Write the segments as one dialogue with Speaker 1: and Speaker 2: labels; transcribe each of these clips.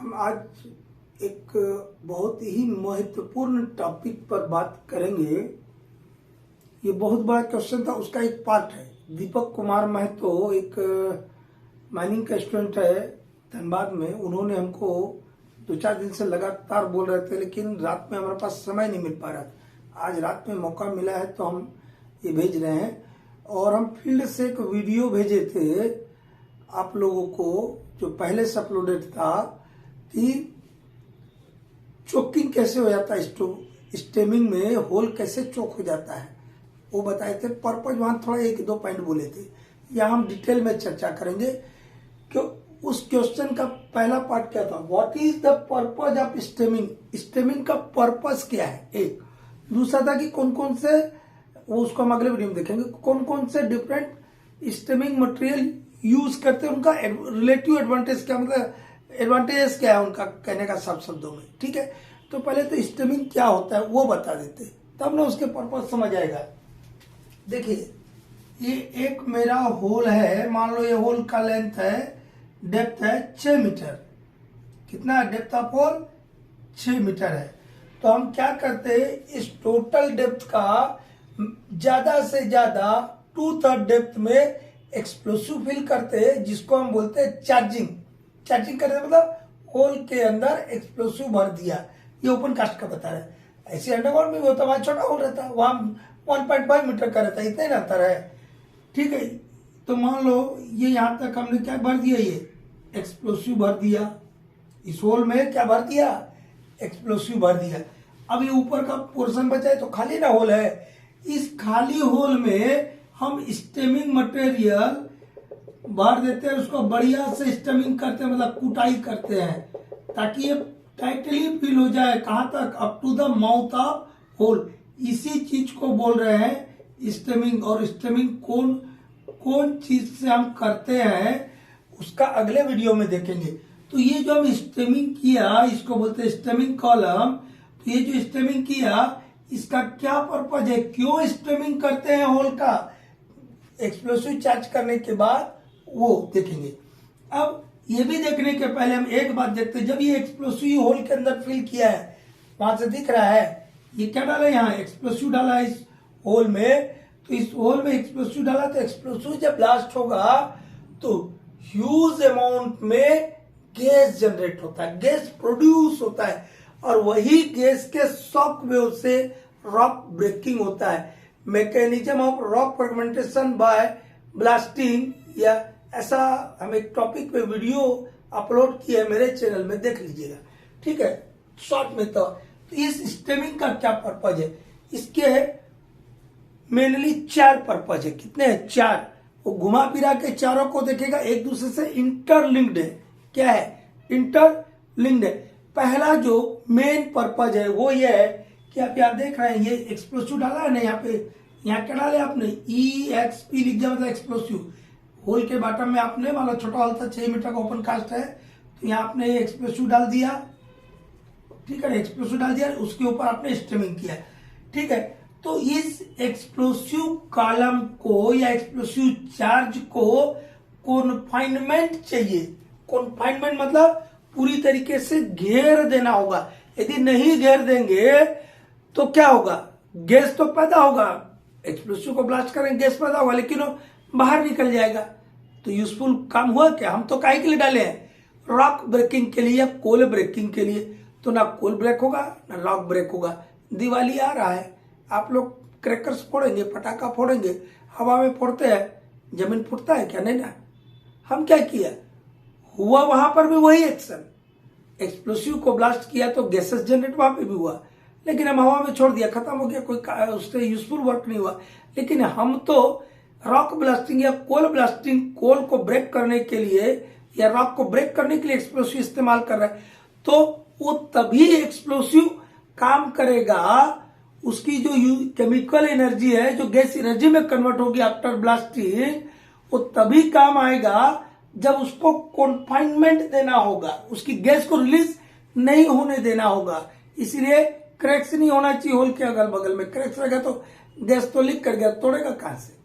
Speaker 1: हम आज एक बहुत ही महत्वपूर्ण टॉपिक पर बात करेंगे। ये बहुत बड़ा क्वेश्चन था, उसका एक पार्ट है। दीपक कुमार महतो एक माइनिंग का स्टूडेंट है धनबाद में। उन्होंने हमको 2-4 दिन से लगातार बोल रहे थे, लेकिन रात में हमारे पास समय नहीं मिल पा रहा था। आज रात में मौका मिला है तो हम ये भेज रहे हैं। और हम फील्ड से एक वीडियो भेजे थे आप लोगों को, जो पहले से अपलोडेड था, कि चोकिंग कैसे हो जाता है, स्टेमिंग में होल कैसे चोक हो जाता है, वो बताए थे। पर्पज वहां थोड़ा 1-2 पॉइंट बोले थे। यहाँ हम डिटेल में चर्चा करेंगे कि उस क्वेश्चन का पहला पार्ट क्या था, what is the purpose of stemming. Stemming का पर्पज क्या है, एक। दूसरा था कि कौन कौन से, वो उसको हम अगले वीडियो में देखेंगे, कौन कौन से डिफरेंट स्टेमिंग मटेरियल यूज करते हैं, उनका रिलेटिव एडवांटेज क्या, मतलब एडवांटेजेस क्या है उनका, कहने का सब शब्दों में। ठीक है, तो पहले तो स्टेमिंग क्या होता है वो बता देते, तब ना उसके पर्पज समझ आएगा। देखिए, ये एक मेरा होल है, मान लो ये होल का लेंथ है, डेप्थ है 6 मीटर। कितना डेप्थ ऑफ होल, 6 मीटर है। तो हम क्या करते हैं, इस टोटल डेप्थ का ज्यादा से ज्यादा 2/3 डेप्थ में एक्सप्लोसिव फिल करते हैं, जिसको हम बोलते हैं चार्जिंग। चार्जिंग करते मतलब होल के अंदर एक्सप्लोसिव भर दिया। ये ओपन कास्ट का बता रहा है। ऐसे अंडरग्राउंड में भी होता, वहां छोटा होल रहता, वहां 1.5 मीटर का रहता, इतना ही अंतर है। ठीक है, तो मान लो ये यहां तक हमने क्या भर दिया, ये एक्सप्लोसिव भर दिया। इस होल में क्या भर दिया, एक्सप्लोसिव भर दिया। अब ये ऊपर का पोर्शन बचा है तो खाली ना होल है, इस खाली होल में हम स्टेमिंग मटेरियल भर देते हैं, उसको बढ़िया से स्टेमिंग करते हैं, मतलब कुटाई करते हैं, ताकि ये टाइटली फिल हो जाए। कहां तक, up to the mouth of hole. इसी चीज को बोल रहे हैं स्टेमिंग। और स्टेमिंग कौन कौन चीज से हम करते हैं उसका अगले वीडियो में देखेंगे। तो ये जो हम स्टेमिंग किया, इसको बोलते हैं स्टेमिंग कॉलम। तो ये जो स्टेमिंग किया, इसका क्या पर्पज है, क्यों स्टेमिंग करते हैं होल का, एक्सप्लोसिव चार्ज करने के बाद वो देखेंगे। अब ये भी देखने के पहले हम एक बात देखते हैं। जब ये एक्सप्लोसिव होल के अंदर फिल किया है, वहां से दिख रहा है, ये क्या डाला है, यहाँ एक्सप्लोसिव डाला है इस होल में। तो इस होल में एक्सप्लोसिव डाला, तो एक्सप्लोसिव जब ब्लास्ट होगा तो ह्यूज अमाउंट में गैस जनरेट होता है, गैस प्रोड्यूस होता है, और वही गैस के शॉक वेव से रॉक ब्रेकिंग होता है। Mechanism of rock fragmentation by blasting, या ऐसा हम एक टॉपिक पे वीडियो अपलोड किया है मेरे चैनल में, देख लीजिएगा। ठीक है, शॉर्ट में तो इस स्टेमिंग का क्या पर्पज है, इसके मेनली 4 पर्पज है। कितने हैं, 4। वो घुमा फिरा के चारों को देखेगा, एक दूसरे से इंटरलिंक्ड है। क्या है, इंटरलिंक्ड है। पहला जो मेन पर्पज है वो ये है कि आप यहाँ देख रहे हैं, ये एक्सप्लोसिव डाला है ना, यहाँ पे, यहाँ क्या डाले आपने, EXP लिख दिया, मतलब एक्सप्लोसिव। होल के बॉटम में आपने, मान लो छोटा होल था, 6 मीटर का ओपन कास्ट है, तो यहाँ आपने एक्सप्लोसिव डाल दिया। ठीक है, एक्सप्लोसिव डाल दिया, उसके ऊपर आपने स्टेमिंग किया। ठीक है, तो इस एक्सप्लोसिव कॉलम को या एक्सप्लोसिव चार्ज को कॉन्फाइनमेंट चाहिए। कॉन्फाइनमेंट मतलब पूरी तरीके से घेर देना होगा। यदि नहीं घेर देंगे तो क्या होगा, गैस तो पैदा होगा, एक्सप्लोसिव को ब्लास्ट करेंगे, गैस पैदा होगा, लेकिन वो बाहर निकल जाएगा। तो यूजफुल काम हुआ क्या, हम तो काहे के लिए डाले हैं, रॉक ब्रेकिंग के लिए या कोल ब्रेकिंग के लिए। तो ना कोल ब्रेक होगा ना रॉक ब्रेक होगा। दिवाली आ रहा है, आप लोग क्रैकर्स फोड़ेंगे, पटाखा फोड़ेंगे, हवा में फोड़ते हैं, जमीन फूटता है क्या, नहीं ना। हम क्या किया, हुआ वहां पर भी वही एक्शन, एक्सप्लोसिव को ब्लास्ट किया तो गैसेस जनरेट वहां पे भी हुआ, लेकिन हम हवा में छोड़ दिया, खत्म हो गया, कोई उससे यूजफुल वर्क नहीं हुआ। लेकिन हम तो रॉक ब्लास्टिंग या कोल ब्लास्टिंग, कोल को ब्रेक करने के लिए या रॉक को ब्रेक करने के लिए एक्सप्लोसिव इस्तेमाल कर रहे हैं, तो वो तभी एक्सप्लोसिव काम करेगा, उसकी जो केमिकल एनर्जी है जो गैस एनर्जी में कन्वर्ट होगी आफ्टर ब्लास्टिंग, वो तभी काम आएगा जब उसको कॉन्फाइनमेंट देना होगा, उसकी गैस को रिलीज नहीं होने देना होगा। इसलिए क्रैक्स नहीं होना चाहिए होल के अगल बगल में। क्रैक्स रहेगा तो गैस तो लीक कर गया, तोड़ेगा कहां से।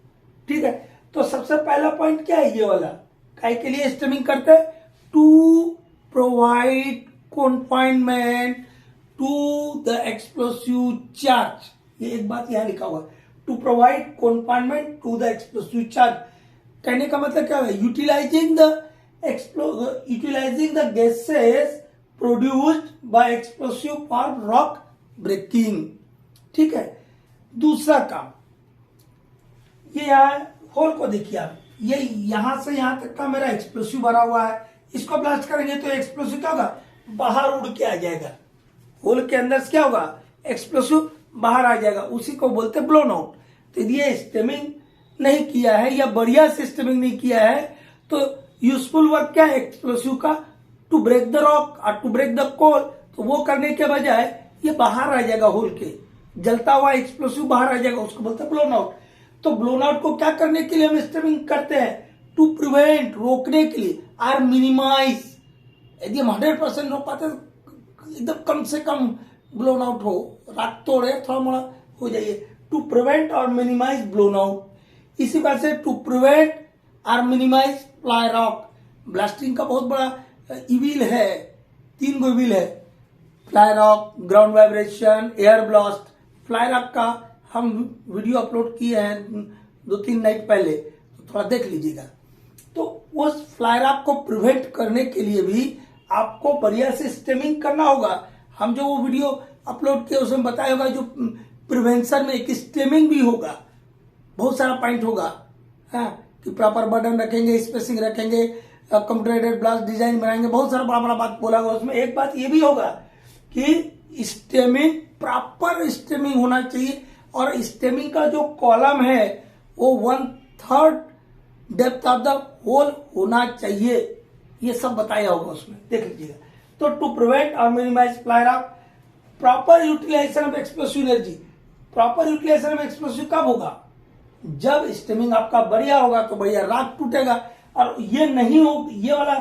Speaker 1: ठीक है, तो सबसे पहला पॉइंट क्या है, ये वाला, काय के लिए स्टेमिंग करते हैं, to provide confinement to the explosive charge. ये एक बात यहां लिखा हुआ है, to provide confinement to the explosive charge. कहने का मतलब क्या है, utilising the gases produced by explosive for rock breaking. ठीक है, दूसरा काम, ये यहां होल को देखिए आप, ये यहां से यहां तक का मेरा एक्सप्लोसिव भरा हुआ है, इसको ब्लास्ट करेंगे तो एक्सप्लोसिव क्या होगा, बाहर उड़ के आ जाएगा। होल के अंदर से क्या होगा, एक्सप्लोसिव बाहर आ जाएगा, उसी को बोलते हैं ब्लोन आउट। तो यदि ये स्टेमिंग नहीं किया है या बढ़िया से स्टेमिंग नहीं किया है तो यूजफुल वर्क क्या है एक्सप्लोसिव का, टू ब्रेक द रॉक और टू ब्रेक द कोल। तो वो करने के बजाय ये बाहर आ जाएगा, होल के जलता हुआ एक्सप्लोसिव बाहर आ जाएगा, उसको बोलते हैं ब्लोन आउट। तो ब्लोन आउट को क्या करने के लिए हम स्टेमिंग करते हैं, टू प्रिवेंट, रोकने के लिए, और मिनिमाइज। यदि हम 100% रोक पाते एकदम कम से कम ब्लोन आउट हो, रात तोड़े थोड़ा मोड़ा हो जाइए, to prevent or minimize blown out. इसी बात से to prevent or minimise fly rock. Blasting का बहुत बड़ा इविल है, 3 गो इविल है, fly rock, ground vibration, air blast. Fly rock का हम वीडियो अपलोड किए हैं 2-3 नाइट पहले, तो थोड़ा देख लीजिएगा। तो उस फ्लाई रॉक को प्रिवेंट करने के लिए भी आपको बढ़िया से स्टेमिंग करना होगा। हम जो वो वीडियो अपलोड किया उसमें बताया होगा, जो प्रिवेंशन में एक स्टेमिंग भी होगा, बहुत सारा पॉइंट होगा, हाँ, कि प्रॉपर बटन रखेंगे, स्पेसिंग रखेंगे, कंप्यूटर ब्लास्ट डिजाइन बनाएंगे, बहुत सारा बड़ा बड़ा बात बोला होगा। उसमें एक बात ये भी होगा कि स्टेमिंग, प्रॉपर स्टेमिंग होना चाहिए, और स्टेमिंग का जो कॉलम है वो 1/3 डेप्थ ऑफ द होल होना चाहिए। ये सब बताया होगा उसमें, देख लीजिएगा। तो to prevent or minimise fly rock, proper utilisation of explosive energy. Proper utilisation of explosive कब होगा, जब स्टेमिंग आपका बढ़िया होगा, तो बढ़िया रॉक टूटेगा। और ये नहीं हो, ये वाला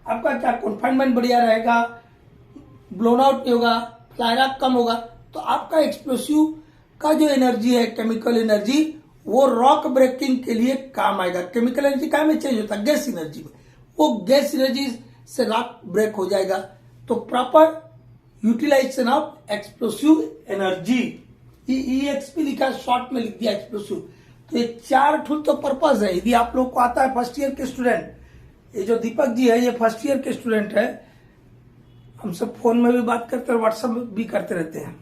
Speaker 1: आपका क्या कन्फाइनमेंट बढ़िया रहेगा, ब्लोन आउट नहीं होगा, फ्लाई रॉक कम होगा, तो आपका एक्सप्लोसिव का जो एनर्जी है, केमिकल एनर्जी, वो रॉक ब्रेकिंग के लिए काम आएगा। केमिकल एनर्जी क्या में चेंज होता है, गैस एनर्जी में, वो गैस एनर्जी से रॉक ब्रेक हो जाएगा। तो proper utilisation of explosive energy, EXP लिखा, शॉर्ट में लिख दिया एक्सप्लोसिव। तो ये 4 टूल तो पर्पज है। यदि आप लोग को आता है, फर्स्ट ईयर के स्टूडेंट, ये जो दीपक जी है ये फर्स्ट ईयर के स्टूडेंट है, हमसे फोन में भी बात करते हैं, व्हाट्सएप भी करते रहते हैं।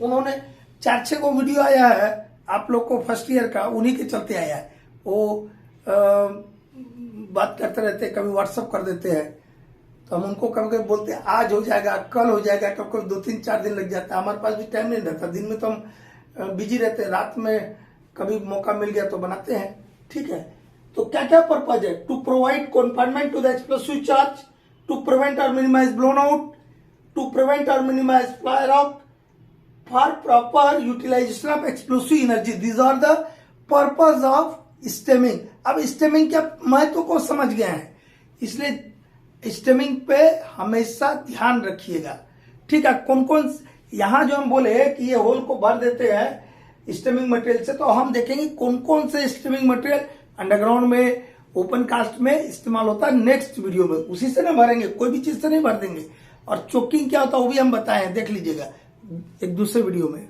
Speaker 1: उन्होंने 4-6 को वीडियो आया है आप लोग को फर्स्ट ईयर का, उन्हीं के चलते आया है। वो बात करते रहते हैं, कभी व्हाट्सएप कर देते हैं, तो हम उनको कभी बोलते हैं आज हो जाएगा, कल हो जाएगा, कभी 2-3-4 दिन लग जाता है। हमारे पास भी टाइम नहीं रहता, दिन में तो हम बिजी रहते हैं, रात में कभी मौका मिल गया तो बनाते हैं। ठीक है, तो क्या क्या पर्पज है, to provide confinement to the explosive charge, to prevent or minimize blown out, to prevent or minimise fly rock, for proper utilisation of explosive energy. These are the purpose of stemming. अब stemming के महत्व को समझ गए हैं, इसलिए stemming पे हमेशा ध्यान रखिएगा। ठीक है, कौन कौन, यहां जो हम बोले कि ये होल को भर देते हैं स्टेमिंग मटेरियल से, तो हम देखेंगे कौन कौन से स्टेमिंग मटेरियल अंडरग्राउंड में, ओपन कास्ट में इस्तेमाल होता है नेक्स्ट वीडियो में। उसी से ना भरेंगे, कोई भी चीज से नहीं भर देंगे। और चोकिंग क्या होता है वो भी हम बताएं, देख लीजिएगा एक दूसरे वीडियो में।